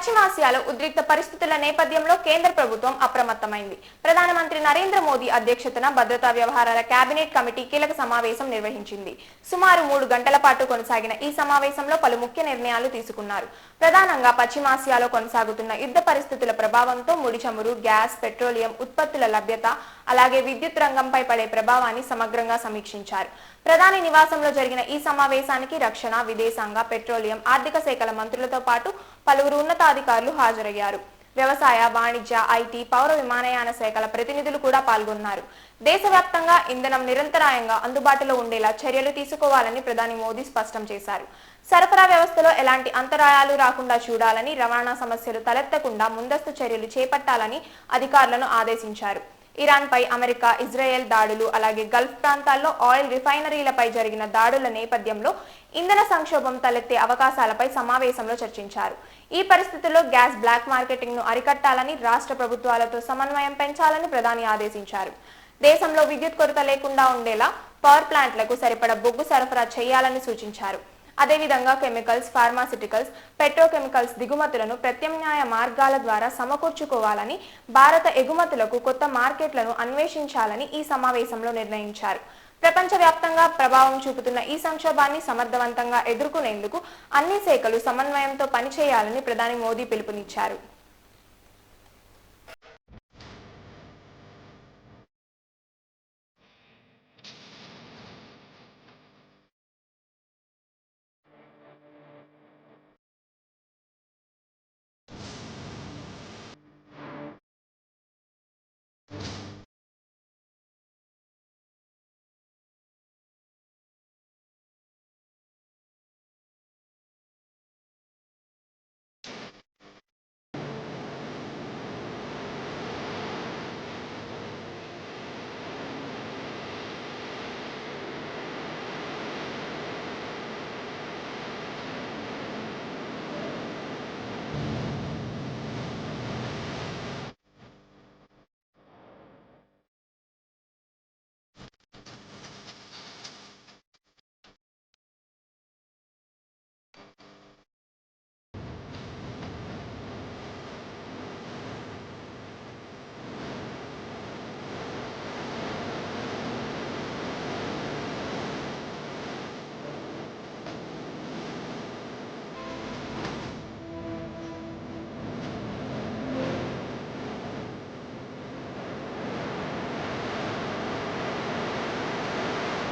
పశ్చిమాసియాలో ఉద్రిక్త పరిస్థితుల నేపథ్యంలో కేంద్ర ప్రభుత్వం అప్రమత్తమైంది. ప్రధానమంత్రి నరేంద్ర మోదీ అధ్యక్షతన భద్రతా వ్యవహారాల కేబినెట్ కమిటీ కీలక సమావేశం నిర్వహించింది. సుమారు 3 గంటల పాటు కొనసాగిన ఈ సమావేశంలో పలు ముఖ్య నిర్ణయాలు తీసుకున్నారు. ప్రధానంగా పశ్చిమాసియాలో కొనసాగుతున్న యుద్ధ పరిస్థితుల ప్రభావంతో ముడి చమురు, గ్యాస్, పెట్రోలియం ఉత్పత్తుల లభ్యత, అలాగే విద్యుత్ రంగంపై పడే ప్రభావాన్ని సమగ్రంగా సమీక్షించారు. ప్రధాని నివాసంలో జరిగిన ఈ సమావేశానికి రక్షణ, విదేశాంగ, పెట్రోలియం, ఆర్థిక శాఖల మంత్రులతో పాటు పలువురు ఉన్నతాధికారులు హాజరయ్యారు. వ్యవసాయ, వాణిజ్య, ఐటీ, పౌర విమానయాన శాఖల ప్రతినిధులు కూడా పాల్గొన్నారు. దేశవ్యాప్తంగా ఇంధనం నిరంతరాయంగా అందుబాటులో ఉండేలా చర్యలు తీసుకోవాలని ప్రధాని మోదీ స్పష్టం చేశారు. సరఫరా వ్యవస్థలో ఎలాంటి అంతరాయాలు రాకుండా చూడాలని, రవాణా సమస్యలు తలెత్తకుండా ముందస్తు చర్యలు చేపట్టాలని అధికారులను ఆదేశించారు. ఇరాన్పై అమెరికా, ఇజ్రాయెల్ దాడులు, అలాగే గల్ఫ్ ప్రాంతాల్లో ఆయిల్ రిఫైనరీలపై జరిగిన దాడుల నేపథ్యంలో ఇంధన సంక్షోభం తలెత్తే అవకాశాలపై సమావేశంలో చర్చించారు. ఈ పరిస్థితుల్లో గ్యాస్ బ్లాక్ మార్కెటింగ్ ను అరికట్టాలని, రాష్ట్ర ప్రభుత్వాలతో సమన్వయం పెంచాలని ప్రధాని ఆదేశించారు. దేశంలో విద్యుత్ కొరత లేకుండా ఉండేలా పవర్ ప్లాంట్లకు సరిపడా బొగ్గు సరఫరా చేయాలని సూచించారు. అదేవిధంగా కెమికల్స్, ఫార్మాసిటికల్స్, పెట్రోకెమికల్స్ దిగుమతులను ప్రత్యామ్నాయ మార్గాల ద్వారా సమకూర్చుకోవాలని, భారత ఎగుమతులకు కొత్త మార్కెట్లను అన్వేషించాలని ఈ సమావేశంలో నిర్ణయించారు. ప్రపంచవ్యాప్తంగా ప్రభావం చూపుతున్న ఈ సంక్షోభాన్ని సమర్థవంతంగా ఎదుర్కొనేందుకు అన్ని శాఖలు సమన్వయంతో పనిచేయాలని ప్రధాని మోదీ పిలుపునిచ్చారు.